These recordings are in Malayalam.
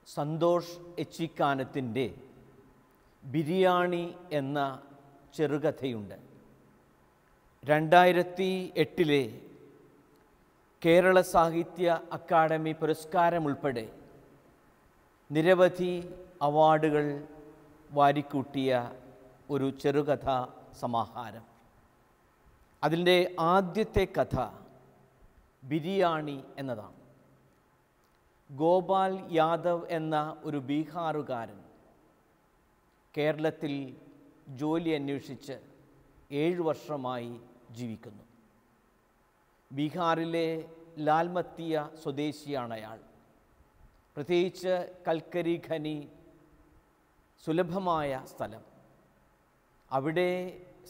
സന്തോഷ് എച്ചിക്കാനത്തിൻ്റെ ബിരിയാണി എന്ന ചെറുകഥയുണ്ട്. 2008 കേരള സാഹിത്യ അക്കാദമി പുരസ്കാരം ഉൾപ്പെടെ നിരവധി അവാർഡുകൾ വാരിക്കൂട്ടിയ ഒരു ചെറുകഥാ സമാഹാരം. അതിൻ്റെ ആദ്യത്തെ കഥ ബിരിയാണി എന്നതാണ്. ഗോപാൽ യാദവ് എന്ന ഒരു ബീഹാറുകാരൻ കേരളത്തിൽ ജോലി അന്വേഷിച്ച് 7 വർഷമായി ജീവിക്കുന്നു. ബീഹാറിലെ ലാൽമത്തിയ സ്വദേശിയാണ് അയാൾ. പ്രത്യേകിച്ച് കൽക്കരി ഖനി സുലഭമായ സ്ഥലം. അവിടെ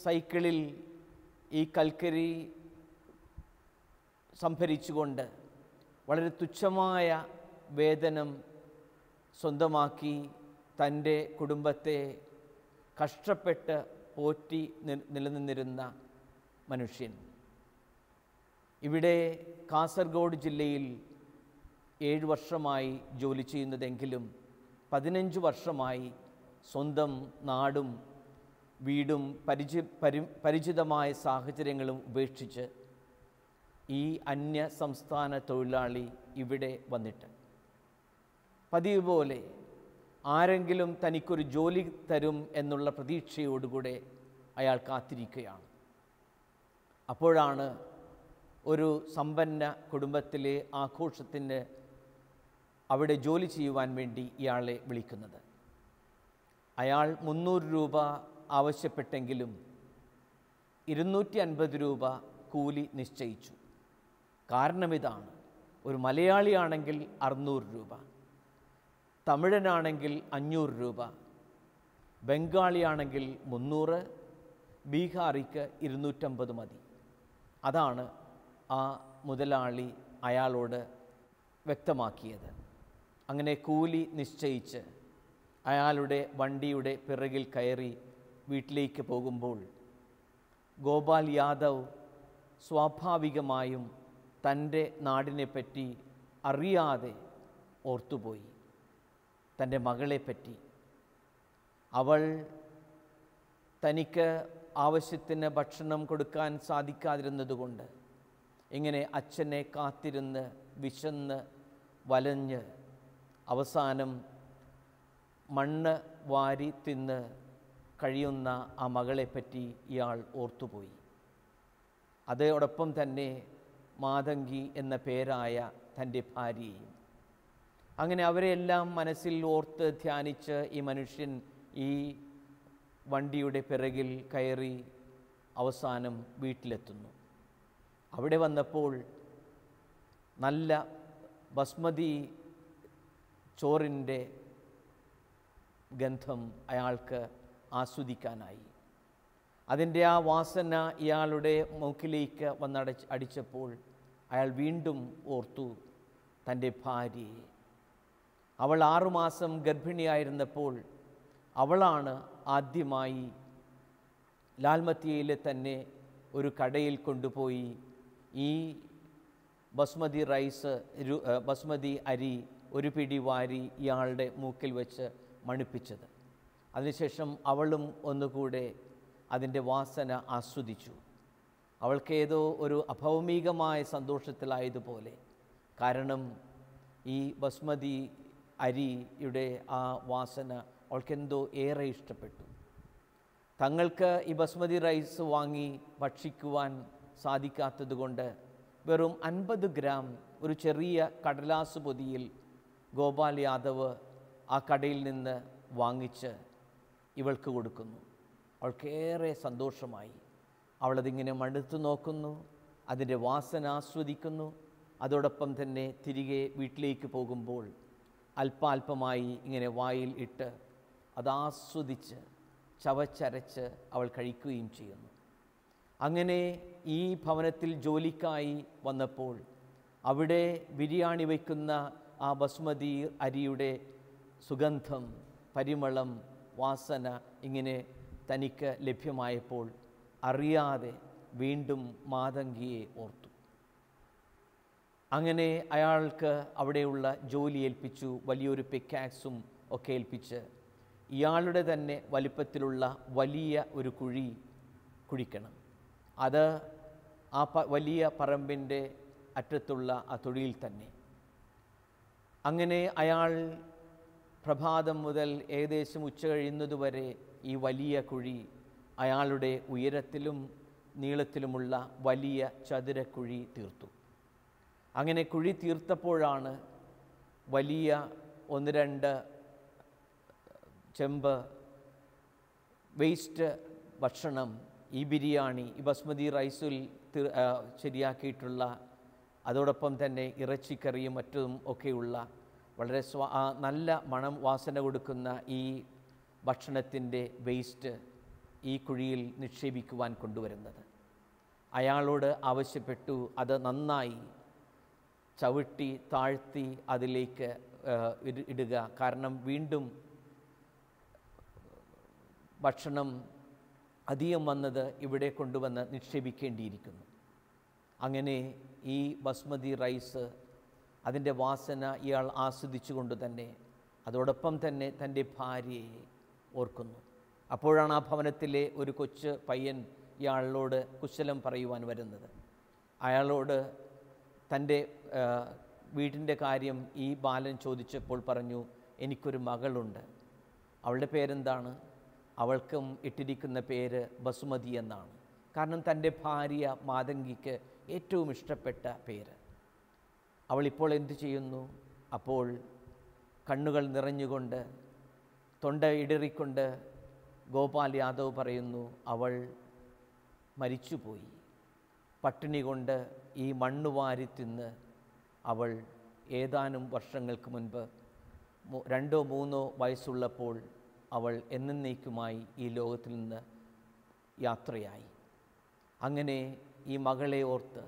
സൈക്കിളിൽ ഈ കൽക്കരി സംഭരിച്ചുകൊണ്ട് വളരെ തുച്ഛമായ വേതനം സ്വന്തമാക്കി തൻ്റെ കുടുംബത്തെ കഷ്ടപ്പെട്ട് പോറ്റി നിലനിന്നിരുന്ന മനുഷ്യൻ ഇവിടെ കാസർഗോഡ് ജില്ലയിൽ 7 വർഷമായി ജോലി ചെയ്യുന്നതെങ്കിലും 15 വർഷമായി സ്വന്തം നാടും വീടും പരിചിതമായ സാഹചര്യങ്ങളും ഉപേക്ഷിച്ച് ഈ അന്യ സംസ്ഥാന തൊഴിലാളി ഇവിടെ വന്നിട്ട് പതിവ് പോലെ ആരെങ്കിലും തനിക്കൊരു ജോലി തരും എന്നുള്ള പ്രതീക്ഷയോടുകൂടെ അയാൾ കാത്തിരിക്കുകയാണ്. അപ്പോഴാണ് ഒരു സമ്പന്ന കുടുംബത്തിലെ ആഘോഷത്തിന് അവിടെ ജോലി ചെയ്യുവാൻ വേണ്ടി ഇയാളെ വിളിക്കുന്നത്. അയാൾ 300 രൂപ ആവശ്യപ്പെട്ടെങ്കിലും 250 രൂപ കൂലി നിശ്ചയിച്ചു. കാരണം ഇതാണ്: ഒരു മലയാളിയാണെങ്കിൽ 600 രൂപ, തമിഴനാണെങ്കിൽ 500 രൂപ, ബംഗാളിയാണെങ്കിൽ 300, ബീഹാറിക്ക് 250 മതി. അതാണ് ആ മുതലാളി അയാളോട് വ്യക്തമാക്കിയത്. അങ്ങനെ കൂലി നിശ്ചയിച്ച് അയാളുടെ വണ്ടിയുടെ പിറകിൽ കയറി വീട്ടിലേക്ക് പോകുമ്പോൾ ഗോപാൽ യാദവ് സ്വാഭാവികമായും തൻ്റെ നാടിനെപ്പറ്റി അറിയാതെ ഓർത്തുപോയി. തൻ്റെ മകളെപ്പറ്റി. അവൾ തനിക്ക് ആവശ്യത്തിന് ഭക്ഷണം കൊടുക്കാൻ സാധിക്കാതിരുന്നതുകൊണ്ട് ഇങ്ങനെ അച്ഛനെ കാത്തിരുന്ന് വിശന്ന് വലഞ്ഞ് അവസാനം മണ്ണ് വാരി തിന്ന് കഴിയുന്ന ആ മകളെപ്പറ്റി ഇയാൾ ഓർത്തുപോയി. അതോടൊപ്പം തന്നെ മാതങ്കി എന്ന പേരായ തൻ്റെ ഭാര്യയും. അങ്ങനെ അവരെല്ലാം മനസ്സിൽ ഓർത്ത് ധ്യാനിച്ച് ഈ മനുഷ്യൻ ഈ വണ്ടിയുടെ പിറകിൽ കയറി അവസാനം വീട്ടിലെത്തുന്നു. അവിടെ വന്നപ്പോൾ നല്ല ബസ്മതി ചോറിൻ്റെ ഗന്ധം അയാൾക്ക് ആസ്വദിക്കാനായി. അതിൻ്റെ ആ വാസന ഇയാളുടെ മൂക്കിലേക്ക് അടിച്ചപ്പോൾ അയാൾ വീണ്ടും ഓർത്തു തൻ്റെ ഭാര്യയെ. അവൾ 6 മാസം ഗർഭിണിയായിരുന്നപ്പോൾ അവളാണ് ആദ്യമായി ലാൽമത്തിയയിലെ തന്നെ ഒരു കടയിൽ കൊണ്ടുപോയി ഈ ബസ്മതി അരി ഒരു പിടി വാരി ഇയാളുടെ മൂക്കിൽ വെച്ച് മണുപ്പിച്ചത്. അതിനുശേഷം അവളും ഒന്നുകൂടെ അതിൻ്റെ വാസന ആസ്വദിച്ചു. അവൾക്കേതോ ഒരു അഭൗമികമായ സന്തോഷത്തിലായതുപോലെ. കാരണം ഈ ബസ്മതി അരിയുടെ ആ വാസന അവൾക്കെന്തോ ഏറെ ഇഷ്ടപ്പെട്ടു. തങ്ങൾക്ക് ഈ ബസ്മതി റൈസ് വാങ്ങി ഭക്ഷിക്കുവാൻ സാധിക്കാത്തതുകൊണ്ട് വെറും 50 ഗ്രാം ഒരു ചെറിയ കടലാസ് പൊതിയിൽ ഗോപാൽ യാദവ് ആ കടയിൽ നിന്ന് വാങ്ങിച്ച് ഇവൾക്ക് കൊടുക്കുന്നു. അവൾക്കേറെ സന്തോഷമായി. അവളതിങ്ങനെ മടുത്തു നോക്കുന്നു, അതിൻ്റെ വാസന ആസ്വദിക്കുന്നു. അതോടൊപ്പം തന്നെ തിരികെ വീട്ടിലേക്ക് പോകുമ്പോൾ അല്പാൽപമായി ഇങ്ങനെ വായിൽ ഇട്ട് അതാസ്വദിച്ച് ചവച്ചരച്ച് അവൾ കഴിക്കുകയും ചെയ്യുന്നു. അങ്ങനെ ഈ ഭവനത്തിൽ ജോലിക്കായി വന്നപ്പോൾ അവിടെ ബിരിയാണി വയ്ക്കുന്ന ആ ബസ്മതി അരിയുടെ സുഗന്ധം, പരിമളം, വാസന ഇങ്ങനെ തനിക്ക് ലഭ്യമായപ്പോൾ അറിയാതെ വീണ്ടും മാതങ്കിയെ ഓർത്തു. അങ്ങനെ അയാൾക്ക് അവിടെയുള്ള ജോലി ഏൽപ്പിച്ചു. വലിയൊരു പിക്കാക്സും ഒക്കെ ഏൽപ്പിച്ച് ഇയാളുടെ തന്നെ വലിപ്പത്തിലുള്ള വലിയ ഒരു കുഴി കുഴിക്കണം. അത് ആ വലിയ പറമ്പിൻ്റെ അറ്റത്തുള്ള ആ തൊടിയിൽ തന്നെ. അങ്ങനെ അയാൾ പ്രഭാതം മുതൽ ഏകദേശം ഉച്ച കഴിയുന്നതുവരെ ഈ വലിയ കുഴി, അയാളുടെ ഉയരത്തിലും നീളത്തിലുമുള്ള വലിയ ചതുരക്കുഴി തീർത്തു. അങ്ങനെ കുഴി തീർത്തപ്പോഴാണ് വലിയ 1-2 ചെമ്പ് വേസ്റ്റ് ഭക്ഷണം, ഈ ബിരിയാണി, ഈ ബസ്മതി റൈസിൽ ശരിയാക്കിയിട്ടുള്ള, അതോടൊപ്പം തന്നെ ഇറച്ചിക്കറിയും മറ്റും ഒക്കെയുള്ള വളരെ നല്ല മണം വാസന കൊടുക്കുന്ന ഈ ഭക്ഷണത്തിൻ്റെ വേസ്റ്റ് ഈ കുഴിയിൽ നിക്ഷേപിക്കുവാൻ കൊണ്ടുവരുന്നത്. അയാളോട് ആവശ്യപ്പെട്ടു അത് നന്നായി ചവിട്ടി താഴ്ത്തി അതിലേക്ക് ഇടുക. കാരണം വീണ്ടും ഭക്ഷണം അധികം വന്നത് ഇവിടെ കൊണ്ടുവന്ന് നിക്ഷേപിക്കേണ്ടിയിരിക്കുന്നു. അങ്ങനെ ഈ ബസ്മതി റൈസ് അതിൻ്റെ വാസന ഇയാൾ ആസ്വദിച്ചുകൊണ്ട് തന്നെ അതോടൊപ്പം തന്നെ തൻ്റെ ഭാര്യയെ ഓർക്കുന്നു. അപ്പോഴാണ് ആ ഭവനത്തിലെ ഒരു കൊച്ചു പയ്യൻ ഇയാളോട് കുശലം പറയുവാൻ വരുന്നത്. അയാളോട് തൻ്റെ വീടിൻ്റെ കാര്യം ഈ ബാലൻ ചോദിച്ചപ്പോൾ പറഞ്ഞു, എനിക്കൊരു മകളുണ്ട്. അവളുടെ പേരെന്താണ്? അവൾക്കും ഇട്ടിരിക്കുന്ന പേര് ബസുമതി എന്നാണ്. കാരണം തൻ്റെ ഭാര്യ മാതങ്കിക്ക് ഏറ്റവും ഇഷ്ടപ്പെട്ട പേര്. അവളിപ്പോൾ എന്തു ചെയ്യുന്നു? അപ്പോൾ കണ്ണുകൾ നിറഞ്ഞുകൊണ്ട് തൊണ്ട ഇടറിക്കൊണ്ട് ഗോപാൽ യാദവ് പറയുന്നു, അവൾ മരിച്ചുപോയി. പട്ടിണി കൊണ്ട് ഈ മണ്ണ് വാരി തിന്ന് അവൾ ഏതാനും വർഷങ്ങൾക്ക് മുൻപ് 2-3 വയസ്സുള്ളപ്പോൾ അവൾ എന്നേക്കുമായി ഈ ലോകത്തിൽ നിന്ന് യാത്രയായി. അങ്ങനെ ഈ മകളെ ഓർത്ത്,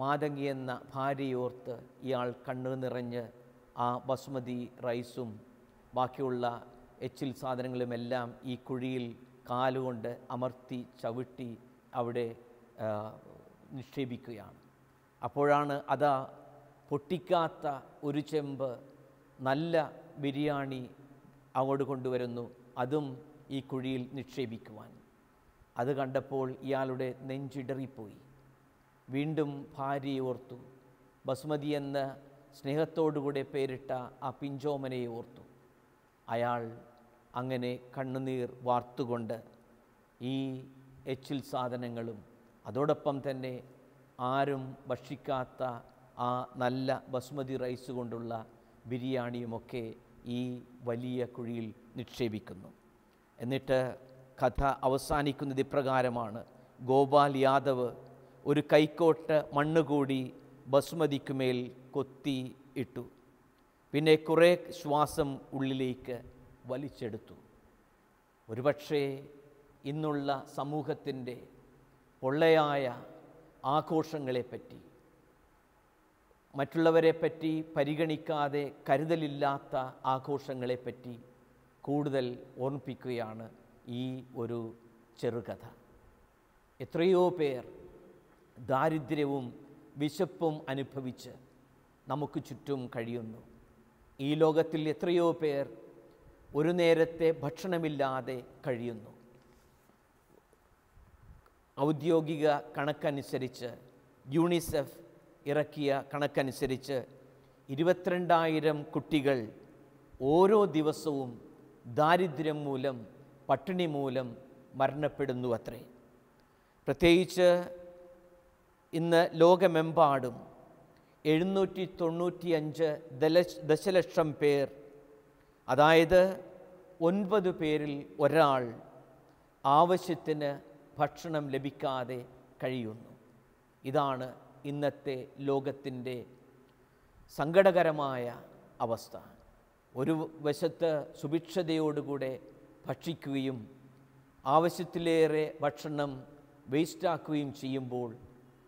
മാതങ്കി എന്ന ഭാര്യയെ ഓർത്ത് ഇയാൾ കണ്ണു നിറഞ്ഞ് ആ ബസുമതി റൈസും ബാക്കിയുള്ള എച്ചിൽ സാധനങ്ങളുമെല്ലാം ഈ കുഴിയിൽ കാലുകൊണ്ട് അമർത്തി ചവിട്ടി അവിടെ നിക്ഷേപിക്കുകയാണ്. അപ്പോഴാണ് അതാ പൊട്ടിക്കാത്ത ഒരു ചെമ്പ് നല്ല ബിരിയാണി അങ്ങോട്ട് കൊണ്ടുവരുന്നു, അതും ഈ കുഴിയിൽ നിക്ഷേപിക്കുവാൻ. അത് കണ്ടപ്പോൾ ഇയാളുടെ നെഞ്ചിടറിപ്പോയി. വീണ്ടും ഭാര്യയെ ഓർത്തു, ബസുമതി എന്ന സ്നേഹത്തോടുകൂടെ പേരിട്ട ആ പിഞ്ചോമനയെ ഓർത്തു. അയാൾ അങ്ങനെ കണ്ണുനീർ വാർത്തുകൊണ്ട് ഈ എച്ചിൽ സാധനങ്ങളും അതോടൊപ്പം തന്നെ ആരും ഭക്ഷിക്കാത്ത ആ നല്ല ബസുമതി റൈസ് കൊണ്ടുള്ള ബിരിയാണിയുമൊക്കെ ഈ വലിയ കുഴിയിൽ നിക്ഷേപിക്കുന്നു. എന്നിട്ട് കഥ അവസാനിക്കുന്നത് ഇപ്രകാരമാണ്. ഗോപാൽ യാദവ് ഒരു കൈക്കോട്ട് മണ്ണുകൂടി ബസുമതിക്കുമേൽ കൊത്തി ഇട്ടു. പിന്നെ കുറേ ശ്വാസം ഉള്ളിലേക്ക് വലിച്ചെടുത്തു. ഒരുപക്ഷേ ഇന്നുള്ള സമൂഹത്തിൻ്റെ പൊള്ളയായ ആഘോഷങ്ങളെപ്പറ്റി, മറ്റുള്ളവരെപ്പറ്റി പരിഗണിക്കാതെ കരുതലില്ലാത്ത ആഘോഷങ്ങളെപ്പറ്റി കൂടുതൽ ഓർമ്മിപ്പിക്കുകയാണ് ഈ ഒരു ചെറുകഥ. എത്രയോ പേർ ദാരിദ്ര്യവും വിശപ്പും അനുഭവിച്ച് നമുക്ക് ചുറ്റും കഴിയുന്നു. ഈ ലോകത്തിൽ എത്രയോ പേർ ഒരു നേരത്തെ ഭക്ഷണമില്ലാതെ കഴിയുന്നു. ഔദ്യോഗിക കണക്കനുസരിച്ച്, യൂണിസെഫ് ഇറക്കിയ കണക്കനുസരിച്ച് 22,000 കുട്ടികൾ ഓരോ ദിവസവും ദാരിദ്ര്യം മൂലം, പട്ടിണി മൂലം മരണപ്പെടുന്നു അത്രേ. പ്രത്യേകിച്ച് ഇന്ന് ലോകമെമ്പാടും 795 ദശലക്ഷം പേർ, അതായത് 9 പേരിൽ ഒരാൾ ആവശ്യത്തിന് ഭക്ഷണം ലഭിക്കാതെ കഴിയുന്നു. ഇതാണ് ഇന്നത്തെ ലോകത്തിൻ്റെ സങ്കടകരമായ അവസ്ഥ. ഒരു വശത്ത് സുഭിക്ഷതയോടുകൂടെ ഭക്ഷിക്കുകയും ആവശ്യത്തിലേറെ ഭക്ഷണം വേസ്റ്റാക്കുകയും ചെയ്യുമ്പോൾ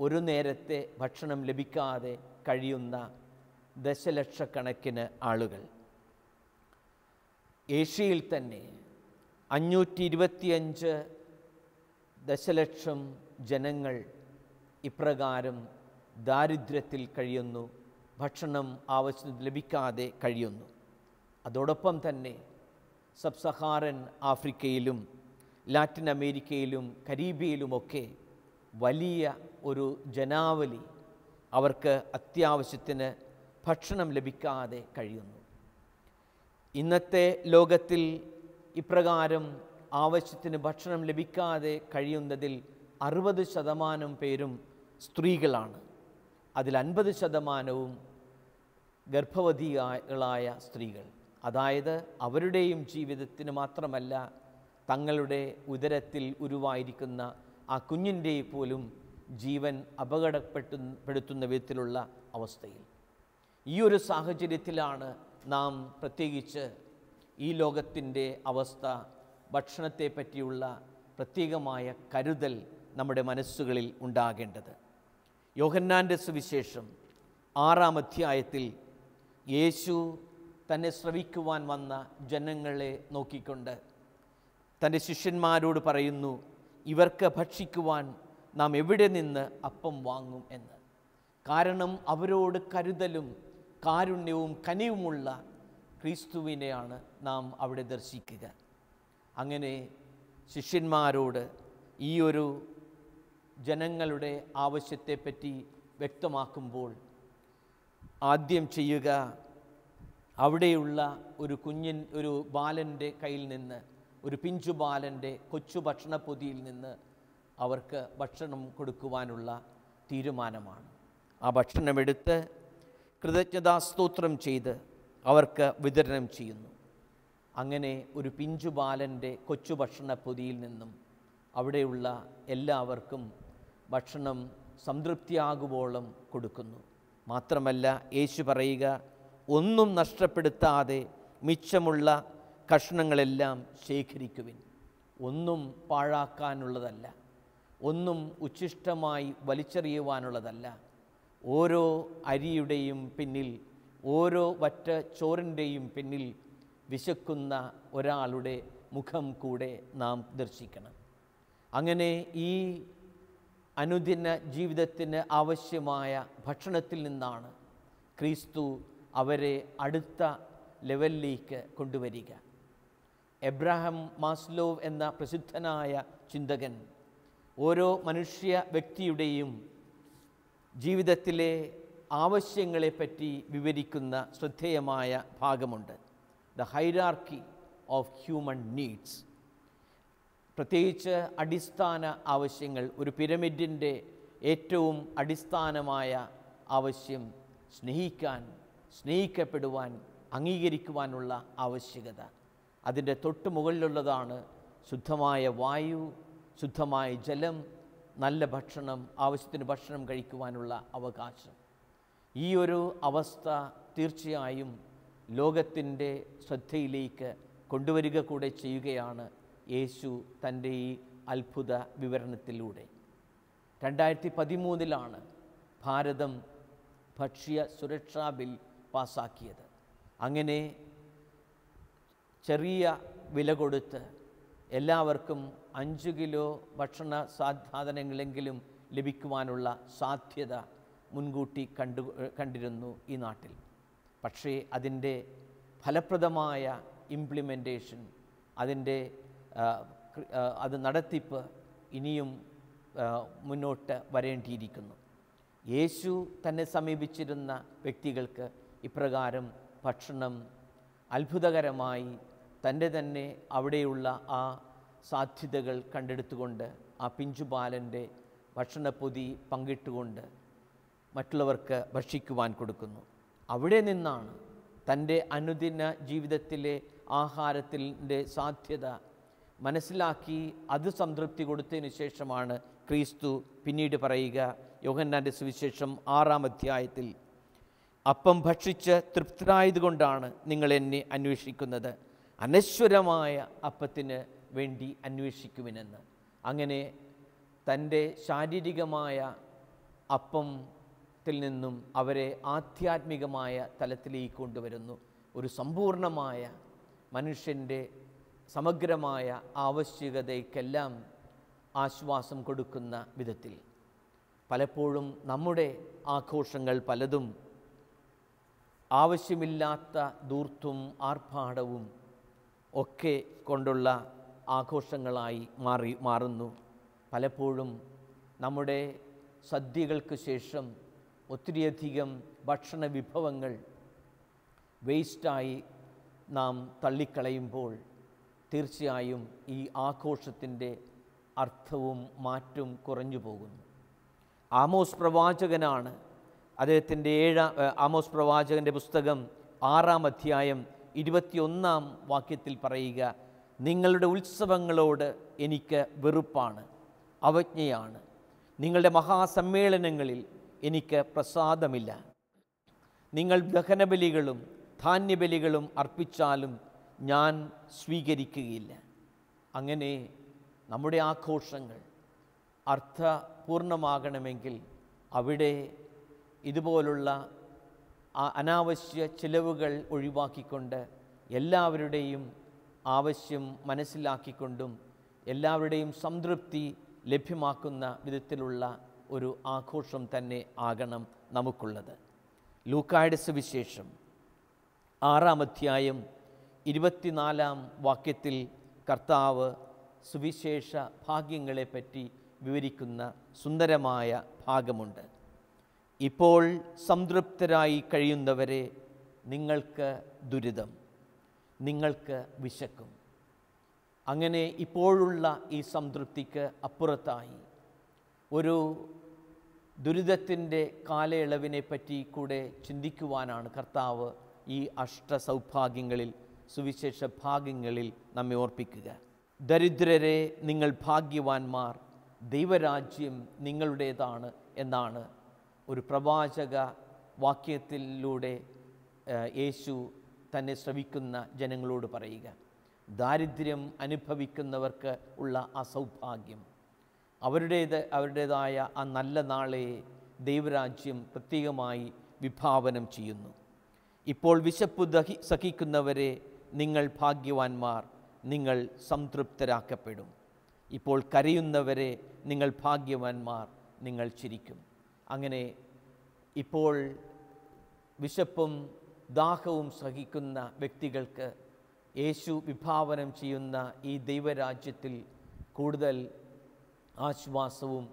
ഒരു നേരത്തെ ഭക്ഷണം ലഭിക്കാതെ കഴിയുന്ന ദശലക്ഷക്കണക്കിന് ആളുകൾ. ഏഷ്യയിൽ തന്നെ 525 ദശലക്ഷം ജനങ്ങൾ ഇപ്രകാരം ദാരിദ്ര്യത്തിൽ കഴിയുന്നു, ഭക്ഷണം ആവശ്യത്തിന് ലഭിക്കാതെ കഴിയുന്നു. അതോടൊപ്പം തന്നെ സബ് സഹാറൻ ആഫ്രിക്കയിലും ലാറ്റിൻ അമേരിക്കയിലും കരീബിയയിലുമൊക്കെ വലിയ ഒരു ജനാവലി അവർക്ക് അത്യാവശ്യത്തിന് ഭക്ഷണം ലഭിക്കാതെ കഴിയുന്നു. ഇന്നത്തെ ലോകത്തിൽ ഇപ്രകാരം ആവശ്യത്തിന് ഭക്ഷണം ലഭിക്കാതെ കഴിയുന്നതിൽ 60% പേരും സ്ത്രീകളാണ്. അതിൽ 50% ഗർഭവതികളായ സ്ത്രീകൾ. അതായത് അവരുടെയും ജീവിതത്തിന് മാത്രമല്ല, തങ്ങളുടെ ഉദരത്തിൽ ഉരുവായിരിക്കുന്ന ആ കുഞ്ഞിൻ്റെ പോലും ജീവൻ അപകടപ്പെടുത്തുന്ന വിധത്തിലുള്ള അവസ്ഥയിൽ. ഈ ഒരു സാഹചര്യത്തിലാണ് നാം പ്രത്യേകിച്ച് ഈ ലോകത്തിൻ്റെ അവസ്ഥ, ഭക്ഷണത്തെ പറ്റിയുള്ള പ്രത്യേകമായ കരുതൽ നമ്മുടെ മനസ്സുകളിൽ ഉണ്ടാകേണ്ടത്. യോഹന്നാൻ്റെ സുവിശേഷം 6-ാം അധ്യായത്തിൽ യേശു തന്നെ ശ്രവിക്കുവാൻ വന്ന ജനങ്ങളെ നോക്കിക്കൊണ്ട് തൻ്റെ ശിഷ്യന്മാരോട് പറയുന്നു, ഇവർക്ക് ഭക്ഷിക്കുവാൻ നാം എവിടെ നിന്ന് അപ്പം വാങ്ങും എന്ന്. കാരണം അവരോട് കരുതലും കാരുണ്യവും കനിവുമുള്ള ക്രിസ്തുവിനെയാണ് നാം അവിടെ ദർശിക്കുക. അങ്ങനെ ശിഷ്യന്മാരോട് ഈ ഒരു ജനങ്ങളുടെ ആവശ്യത്തെപ്പറ്റി വ്യക്തമാക്കുമ്പോൾ ആദ്യം ചെയ്യുക, അവിടെയുള്ള ഒരു ബാലൻ്റെ കയ്യിൽ നിന്ന്, ഒരു പിഞ്ചു ബാലൻ്റെ കൊച്ചു ഭക്ഷണപ്പൊതിയിൽ നിന്ന് അവർക്ക് ഭക്ഷണം കൊടുക്കുവാനുള്ള തീരുമാനമാണ്. ആ ഭക്ഷണമെടുത്ത് കൃതജ്ഞതാസ്തോത്രം ചെയ്ത് അവർക്ക് വിതരണം ചെയ്യുന്നു. അങ്ങനെ ഒരു പിഞ്ചു ബാലൻ്റെ കൊച്ചു ഭക്ഷണപ്പൊതിയിൽ നിന്നും അവിടെയുള്ള എല്ലാവർക്കും ഭക്ഷണം സംതൃപ്തിയാകുവോളം കൊടുക്കുന്നു. മാത്രമല്ല യേശു പറയുക, ഒന്നും നഷ്ടപ്പെടുത്താതെ മിച്ചമുള്ള കഷ്ണങ്ങളെല്ലാം ശേഖരിക്കുവിൻ. ഒന്നും പാഴാക്കാനുള്ളതല്ല, ഒന്നും ഉച്ഛിഷ്ടമായി വലിച്ചെറിയുവാനുള്ളതല്ല. ഓരോ അരിയുടെയും പിന്നിൽ, ഓരോ വറ്റ ചോറിൻ്റെയും പിന്നിൽ വിശക്കുന്ന ഒരാളുടെ മുഖം കൂടെ നാം ദർശിക്കണം. അങ്ങനെ ഈ അനുദിന ജീവിതത്തിന് ആവശ്യമായ ഭക്ഷണത്തിൽ നിന്നാണ് ക്രിസ്തു അവരെ അടുത്ത ലെവലിലേക്ക് കൊണ്ടുവരിക. എബ്രഹാം മാസ്ലോവ് എന്ന പ്രസിദ്ധനായ ചിന്തകൻ ഓരോ മനുഷ്യ വ്യക്തിയുടെയും ജീവിതത്തിലെ ആവശ്യങ്ങളെപ്പറ്റി വിവരിക്കുന്ന ശ്രദ്ധേയമായ ഭാഗമുണ്ട്, the hierarchy of human needs. പ്രത്യേകിച്ച് അടിസ്ഥാന ആവശ്യങ്ങൾ, ഒരു പിരമിഡിൻ്റെ ഏറ്റവും അടിസ്ഥാനമായ ആവശ്യം സ്നേഹിക്കാൻ, സ്നേഹിക്കപ്പെടുവാൻ, അംഗീകരിക്കുവാനുള്ള ആവശ്യകത. അതിൻ്റെ തൊട്ട് മുകളിലുള്ളതാണ് ശുദ്ധമായ വായു, ശുദ്ധമായ ജലം, നല്ല ഭക്ഷണം, ആവശ്യത്തിന് ഭക്ഷണം കഴിക്കുവാനുള്ള അവകാശം. ഈ ഒരു അവസ്ഥ തീർച്ചയായും ലോകത്തിൻ്റെ ശ്രദ്ധയിലേക്ക് കൊണ്ടുവരിക കൂടെ ചെയ്യുകയാണ് യേശു തൻ്റെ ഈ അത്ഭുത വിവരണത്തിലൂടെ. 2013 ഭാരതം ഭക്ഷ്യ സുരക്ഷാ ബിൽ പാസാക്കിയത്. അങ്ങനെ ചെറിയ വില കൊടുത്ത് എല്ലാവർക്കും 5 കിലോ ഭക്ഷണ സാധനങ്ങളെങ്കിലും ലഭിക്കുവാനുള്ള സാധ്യത മുൻകൂട്ടി കണ്ടിരുന്നു ഈ നാട്ടിൽ. പക്ഷേ അതിൻ്റെ ഫലപ്രദമായ ഇംപ്ലിമെൻറ്റേഷൻ, അത് നടത്തിപ്പ് ഇനിയും മുന്നോട്ട് വരേണ്ടിയിരിക്കുന്നു. യേശു തന്നെ സമീപിച്ചിരുന്ന വ്യക്തികൾക്ക് ഇപ്രകാരം ഭക്ഷണം അത്ഭുതകരമായി തന്നെ അവിടെയുള്ള ആ സാധ്യതകൾ കണ്ടെടുത്തുകൊണ്ട് ആ പിഞ്ചുബാലൻ്റെ ഭക്ഷണപ്പൊതി പങ്കിട്ടുകൊണ്ട് മറ്റുള്ളവർക്ക് ഭക്ഷിക്കുവാൻ കൊടുക്കുന്നു. അവിടെ നിന്നാണ് തൻ്റെ അനുദിന ജീവിതത്തിലെ ആഹാരത്തിൻ്റെ സാധ്യത മനസ്സിലാക്കി അത് സംതൃപ്തി കൊടുത്തതിന് ശേഷമാണ് ക്രിസ്തു പിന്നീട് പറയുക, യോഹന്നാൻ്റെ സുവിശേഷം 6-ാം അധ്യായത്തിൽ, അപ്പം ഭക്ഷിച്ച് തൃപ്തരായതുകൊണ്ടാണ് നിങ്ങൾ എന്നെ അന്വേഷിക്കുന്നത്, അനശ്വരമായ അപ്പത്തിന് വേണ്ടി അന്വേഷിക്കുവിനെന്ന്. അങ്ങനെ തൻ്റെ ശാരീരികമായ അപ്പത്തിൽ നിന്നും അവരെ ആധ്യാത്മികമായ തലത്തിലേക്ക് കൊണ്ടുവരുന്നു. ഒരു സമ്പൂർണമായ മനുഷ്യൻ്റെ സമഗ്രമായ ആവശ്യകതയ്ക്കെല്ലാം ആശ്വാസം കൊടുക്കുന്ന വിധത്തിൽ. പലപ്പോഴും നമ്മുടെ ആഘോഷങ്ങൾ പലതും ആവശ്യമില്ലാത്ത ധൂർത്തും ആർഭാടവും ഒക്കെ കൊണ്ടുള്ള ആഘോഷങ്ങളായി മാറുന്നു. പലപ്പോഴും നമ്മുടെ സദ്യകൾക്ക് ശേഷം ഒത്തിരിയധികം ഭക്ഷണ വിഭവങ്ങൾ വേസ്റ്റായി നാം തള്ളിക്കളയുമ്പോൾ തീർച്ചയായും ഈ ആഘോഷത്തിൻ്റെ അർത്ഥവും മാറ്റും കുറഞ്ഞു പോകുന്നു. ആമോസ് പ്രവാചകനാണ് അദ്ദേഹത്തിൻ്റെ ആമോസ് പ്രവാചകൻ്റെ പുസ്തകം 6-ാം അധ്യായം 21-ാം വാക്യത്തിൽ പറയുക, നിങ്ങളുടെ ഉത്സവങ്ങളോട് എനിക്ക് വെറുപ്പാണ്, അവജ്ഞയാണ്. നിങ്ങളുടെ മഹാസമ്മേളനങ്ങളിൽ എനിക്ക് പ്രസാദമില്ല. നിങ്ങൾ ദഹനബലികളും ധാന്യബലികളും അർപ്പിച്ചാലും ഞാൻ സ്വീകരിക്കുകയില്ല. അങ്ങനെ നമ്മുടെ ആഘോഷങ്ങൾ അർത്ഥപൂർണമാകണമെങ്കിൽ അവിടെ ഇതുപോലുള്ള അനാവശ്യ ചിലവുകൾ ഒഴിവാക്കിക്കൊണ്ട് എല്ലാവരുടെയും ആവശ്യം മനസ്സിലാക്കിക്കൊണ്ടും എല്ലാവരുടെയും സംതൃപ്തി ലഭ്യമാക്കുന്ന വിധത്തിലുള്ള ഒരു ആഘോഷം തന്നെ ആകണം നമുക്കുള്ളത്. ലൂക്കായുടെ സുവിശേഷം 6-ാം അധ്യായം 24-ാം വാക്യത്തിൽ കർത്താവ് സുവിശേഷ ഭാഗ്യങ്ങളെപ്പറ്റി വിവരിക്കുന്ന സുന്ദരമായ ഭാഗമുണ്ട്. ഇപ്പോൾ സംതൃപ്തരായി കഴിയുന്നവരെ നിങ്ങൾക്ക് ദുരിതം, നിങ്ങൾക്ക് വിശക്കും. അങ്ങനെ ഇപ്പോഴുള്ള ഈ സംതൃപ്തിക്ക് അപ്പുറത്തായി ഒരു ദുരിതത്തിൻ്റെ കാലയളവിനെ പറ്റി കൂടെ ചിന്തിക്കുവാനാണ് കർത്താവ് ഈ അഷ്ടസൗഭാഗ്യങ്ങളിൽ സുവിശേഷ ഭാഗ്യങ്ങളിൽ നമ്മെ ഓർപ്പിക്കുക. ദരിദ്രരെ നിങ്ങൾ ഭാഗ്യവാന്മാർ, ദൈവരാജ്യം നിങ്ങളുടേതാണ് എന്നാണ് ഒരു പ്രവാചക വാക്യത്തിലൂടെ യേശു തന്നെ ശ്രവിക്കുന്ന ജനങ്ങളോട് പറയുക. ദാരിദ്ര്യം അനുഭവിക്കുന്നവർക്ക് ഉള്ള ആ സൗഭാഗ്യം, അവരുടേതായ ആ നല്ല നാളെ ദൈവരാജ്യം പ്രത്യേകമായി വിഭാവനം ചെയ്യുന്നു. ഇപ്പോൾ വിശപ്പ് സഹിക്കുന്നവരെ നിങ്ങൾ ഭാഗ്യവാന്മാർ, നിങ്ങൾ സംതൃപ്തരാക്കപ്പെടും. ഇപ്പോൾ കരയുന്നവരെ നിങ്ങൾ ഭാഗ്യവാന്മാർ, നിങ്ങൾ ചിരിക്കും. അങ്ങനെ ഇപ്പോൾ വിശപ്പും ദാഹവും സഹിക്കുന്ന വ്യക്തികൾക്ക് യേശു വിഭാവനം ചെയ്യുന്ന ഈ ദൈവരാജ്യത്തിൽ കൂടുതൽ ആശ്വാസവും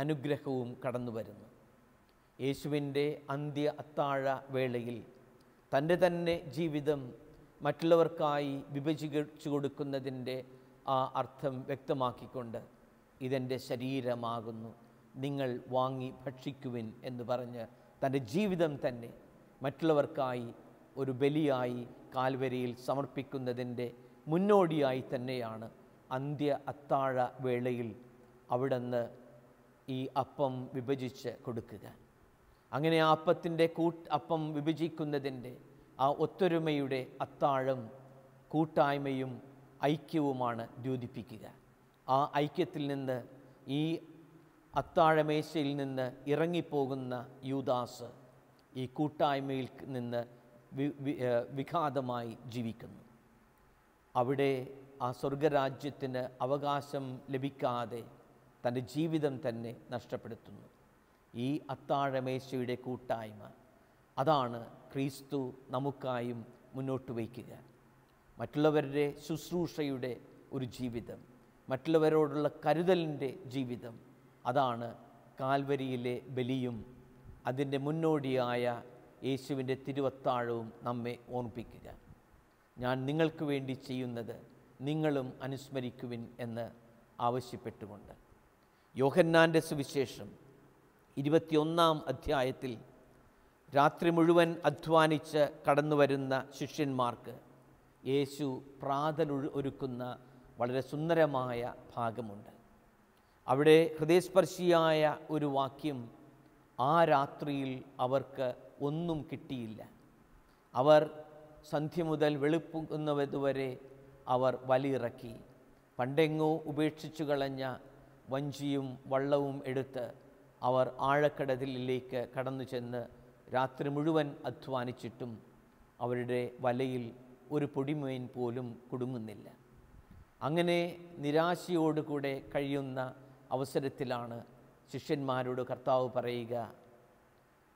അനുഗ്രഹവും കടന്നു വരുന്നു. യേശുവിൻ്റെ അന്ത്യ അത്താഴ വേളയിൽ തൻ്റെ തന്നെ ജീവിതം മറ്റുള്ളവർക്കായി വിഭജിച്ചു കൊടുക്കുന്നതിൻ്റെ ആ അർത്ഥം വ്യക്തമാക്കിക്കൊണ്ട്, ഇതെൻ്റെ ശരീരമാകുന്നു, നിങ്ങൾ വാങ്ങി ഭക്ഷിക്കുവിൻ എന്ന് പറഞ്ഞ് തൻ്റെ ജീവിതം തന്നെ മറ്റുള്ളവർക്കായി ഒരു ബലിയായി കാൽവരിയിൽ സമർപ്പിക്കുന്നതിൻ്റെ മുന്നോടിയായി തന്നെയാണ് അന്ത്യ അത്താഴ വേളയിൽ അവിടുന്ന് ഈ അപ്പം വിഭജിച്ച് കൊടുക്കുക. അങ്ങനെ ആ അപ്പം വിഭജിക്കുന്നതിൻ്റെ ആ ഒത്തൊരുമയുടെ അത്താഴം കൂട്ടായ്മയും ഐക്യവുമാണ് ദ്യോതിപ്പിക്കുക. ആ ഐക്യത്തിൽ നിന്ന്, ഈ അത്താഴമേശയിൽ നിന്ന് ഇറങ്ങിപ്പോകുന്ന യൂദാസ് ഈ കൂട്ടായ്മയിൽ നിന്ന് വിഘാതമായി ജീവിക്കുന്നു. അവിടെ ആ സ്വർഗരാജ്യത്തിന് അവകാശം ലഭിക്കാതെ തൻ്റെ ജീവിതം തന്നെ നഷ്ടപ്പെടുത്തുന്നു. ഈ അത്താഴമേശയുടെ കൂട്ടായ്മ, അതാണ് ക്രിസ്തു നമുക്കായും മുന്നോട്ട് വയ്ക്കുക. മറ്റുള്ളവരുടെ ശുശ്രൂഷയുടെ ഒരു ജീവിതം, മറ്റുള്ളവരോടുള്ള കരുതലിൻ്റെ ജീവിതം, അതാണ് കാൽവരിയിലെ ബലിയും അതിൻ്റെ മുന്നോടിയായ യേശുവിൻ്റെ തിരുവത്താഴവും നമ്മെ ഓർമ്മിപ്പിക്കുക. ഞാൻ നിങ്ങൾക്ക് വേണ്ടി ചെയ്യുന്നത് നിങ്ങളും അനുസ്മരിക്കുവിൻ എന്ന് ആവശ്യപ്പെട്ടുകൊണ്ട് യോഹന്നാൻ്റെ സുവിശേഷം 21-ാം അധ്യായത്തിൽ രാത്രി മുഴുവൻ അധ്വാനിച്ച് കടന്നു വരുന്ന ശിഷ്യന്മാർക്ക് യേശു പ്രാതൽ ഒരുക്കുന്ന വളരെ സുന്ദരമായ ഭാഗമുണ്ട്. അവിടെ ഹൃദയസ്പർശിയായ ഒരു വാക്യം, ആ രാത്രിയിൽ അവർക്ക് ഒന്നും കിട്ടിയില്ല. അവർ സന്ധ്യ മുതൽ വെളുപ്പുന്നതുവരെ അവർ വലയിറക്കി. പണ്ടെങ്ങോ ഉപേക്ഷിച്ചു കളഞ്ഞ വഞ്ചിയും വള്ളവും എടുത്ത് അവർ ആഴക്കടലിലേക്ക് കടന്നു ചെന്ന് രാത്രി മുഴുവൻ അധ്വാനിച്ചിട്ടും അവരുടെ വലയിൽ ഒരു പൊടിമീൻ പോലും കുടുങ്ങുന്നില്ല. അങ്ങനെ നിരാശയോടുകൂടെ കഴിയുന്ന അവസരത്തിലാണ് ശിഷ്യന്മാരോട് കർത്താവ് പറയുക,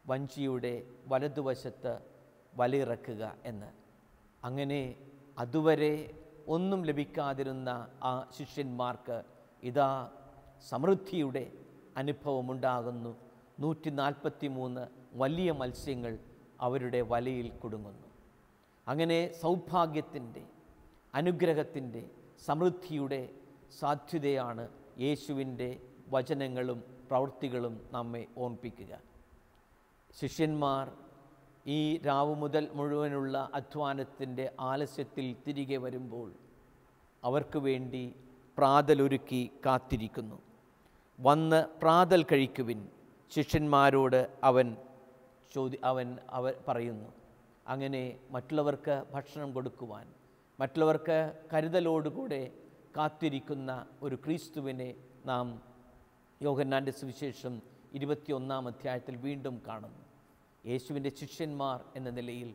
വഞ്ചിയുടെ വലതുവശത്ത് വലയിറക്കുക എന്ന്. അങ്ങനെ അതുവരെ ഒന്നും ലഭിക്കാതിരുന്ന ആ ശിഷ്യന്മാർക്ക് ഇതാ സമൃദ്ധിയുടെ അനുഭവമുണ്ടാകുന്നു. 143 വലിയ മത്സ്യങ്ങൾ അവരുടെ വലയിൽ കുടുങ്ങുന്നു. അങ്ങനെ സൗഭാഗ്യത്തിൻ്റെ, അനുഗ്രഹത്തിൻ്റെ, സമൃദ്ധിയുടെ സാധ്യതയാണ് യേശുവിൻ്റെ വചനങ്ങളും പ്രവൃത്തികളും നമ്മെ ഓർമ്മിപ്പിക്കുക. ശിഷ്യന്മാർ ഈ രാവ് മുതൽ മുഴുവനുള്ള അധ്വാനത്തിൻ്റെ ആലസ്യത്തിൽ തിരികെ വരുമ്പോൾ അവർക്ക് വേണ്ടി പ്രാതലൊരുക്കി കാത്തിരിക്കുന്നു. വന്ന് പ്രാതൽ കഴിക്കുവിൻ ശിഷ്യന്മാരോട് അവർ പറയുന്നു. അങ്ങനെ മറ്റുള്ളവർക്ക് ഭക്ഷണം കൊടുക്കുവാൻ, മറ്റുള്ളവർക്ക് കരുതലോടുകൂടെ കാത്തിരിക്കുന്ന ഒരു ക്രിസ്തുവിനെ നാം യോഹന്നാൻ്റെ സുവിശേഷം 21-ാം അധ്യായത്തിൽ വീണ്ടും കാണുന്നു. യേശുവിൻ്റെ ശിഷ്യന്മാർ എന്ന നിലയിൽ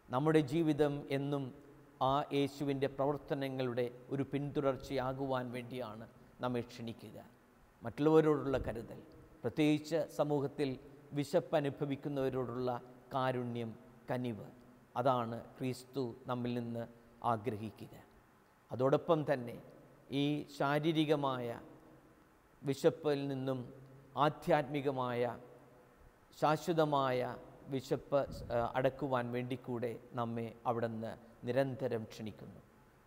നമ്മുടെ ജീവിതം എന്നും ആ യേശുവിൻ്റെ പ്രവർത്തനങ്ങളുടെ ഒരു പിന്തുടർച്ചയാകുവാൻ വേണ്ടിയാണ് നമ്മെ ക്ഷണിക്കുക. മറ്റുള്ളവരോടുള്ള കരുതൽ, പ്രത്യേകിച്ച് സമൂഹത്തിൽ വിശപ്പ് അനുഭവിക്കുന്നവരോടുള്ള കാരുണ്യം, കനിവ്, അതാണ് ക്രിസ്തു നമ്മിൽ നിന്ന് ആഗ്രഹിക്കുക. അതോടൊപ്പം തന്നെ ഈ ശാരീരികമായ വിശപ്പിൽ നിന്നും ആധ്യാത്മികമായ ശാശ്വതമായ വിശപ്പ് അടക്കുവാൻ വേണ്ടി കൂടെ നമ്മെ അവിടുന്ന് നിരന്തരം ക്ഷണിക്കുന്നു.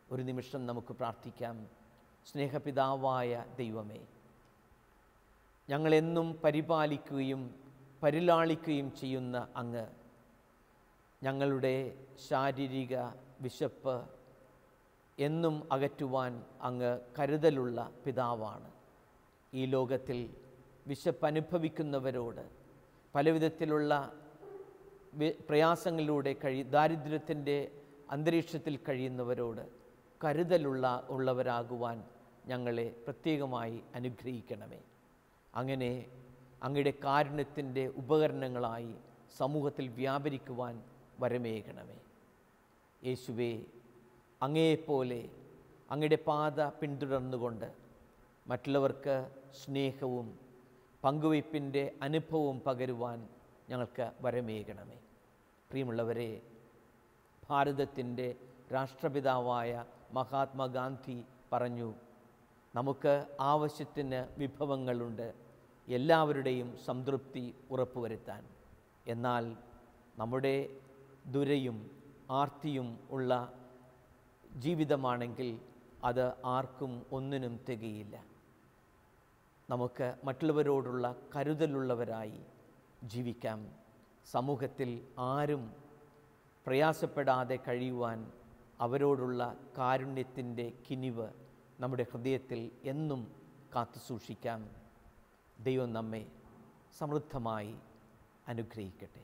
ഒരു നിമിഷം നമുക്ക് പ്രാർത്ഥിക്കാം. സ്നേഹപിതാവായ ദൈവമേ, ഞങ്ങളെന്നും പരിപാലിക്കുകയും പരിലാളിക്കുകയും ചെയ്യുന്ന അങ്ങ് ഞങ്ങളുടെ ശാരീരിക വിശപ്പ് എന്നും അകറ്റുവാൻ അങ്ങ് കരുതലുള്ള പിതാവാണ്. ഈ ലോകത്തിൽ വിശപ്പ് അനുഭവിക്കുന്നവരോട്, പലവിധത്തിലുള്ള പ്രയാസങ്ങളിലൂടെ ദാരിദ്ര്യത്തിൻ്റെ അന്തരീക്ഷത്തിൽ കഴിയുന്നവരോട് ഉള്ളവരാകുവാൻ ഞങ്ങളെ പ്രത്യേകമായി അനുഗ്രഹിക്കണമേ. അങ്ങനെ അങ്ങയുടെ കാരുണ്യത്തിൻ്റെ ഉപകരണങ്ങളായി സമൂഹത്തിൽ വ്യാപരിക്കുവാൻ വരമേകണമേ. യേശുവേ, അങ്ങയെപ്പോലെ അങ്ങയുടെ പാത പിന്തുടർന്നുകൊണ്ട് മറ്റുള്ളവർക്ക് സ്നേഹവും പങ്കുവയ്പ്പിൻ്റെ അനുഭവവും പകരുവാൻ ഞങ്ങൾക്ക് വരമേകണമേ. പ്രിയമുള്ളവരെ, ഭാരതത്തിൻ്റെ രാഷ്ട്രപിതാവായ മഹാത്മാഗാന്ധി പറഞ്ഞു, നമുക്ക് ആവശ്യത്തിന് വിഭവങ്ങളുണ്ട് എല്ലാവരുടെയും സംതൃപ്തി ഉറപ്പുവരുത്താൻ. എന്നാൽ നമ്മുടെ ദുരയും ആർത്തിയും ഉള്ള ജീവിതമാണെങ്കിൽ അത് ആർക്കും ഒന്നിനും തികയില്ല. നമുക്ക് മറ്റുള്ളവരോടുള്ള കരുതലുള്ളവരായി ജീവിക്കാം. സമൂഹത്തിൽ ആരും പ്രയാസപ്പെടാതെ കഴിയുവാൻ അവരോടുള്ള കാരുണ്യത്തിൻ്റെ കിനിവ് നമ്മുടെ ഹൃദയത്തിൽ എന്നും കാത്തു സൂക്ഷിക്കാം. ദൈവം നമ്മെ സമൃദ്ധമായി അനുഗ്രഹിക്കട്ടെ.